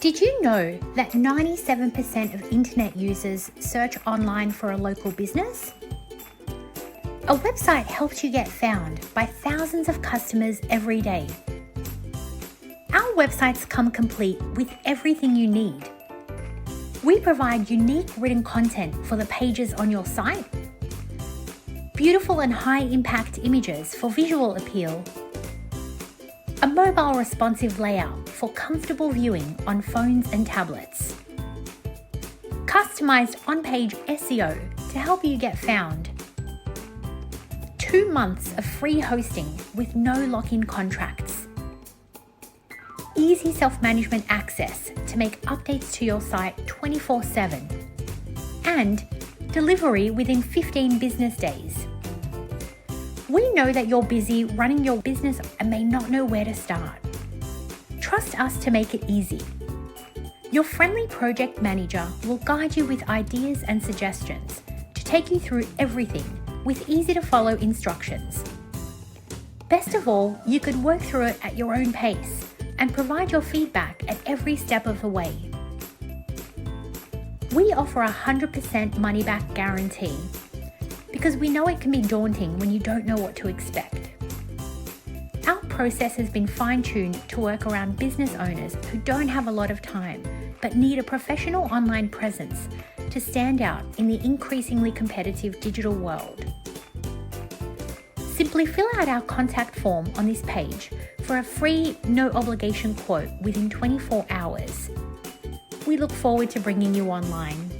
Did you know that 97% of internet users search online for a local business? A website helps you get found by thousands of customers every day. Our websites come complete with everything you need. We provide unique written content for the pages on your site, beautiful and high-impact images for visual appeal, a mobile responsive layout for comfortable viewing on phones and tablets, customized on-page SEO to help you get found, 2 months of free hosting with no lock-in contracts, easy self-management access to make updates to your site 24/7, and delivery within 15 business days. We know that you're busy running your business and may not know where to start. Trust us to make it easy. Your friendly project manager will guide you with ideas and suggestions to take you through everything with easy-to-follow instructions. Best of all, you could work through it at your own pace and provide your feedback at every step of the way. We offer a 100% money-back guarantee because we know it can be daunting when you don't know what to expect. Our process has been fine-tuned to work around business owners who don't have a lot of time but need a professional online presence to stand out in the increasingly competitive digital world. Simply fill out our contact form on this page for a free, no-obligation quote within 24 hours. We look forward to bringing you online.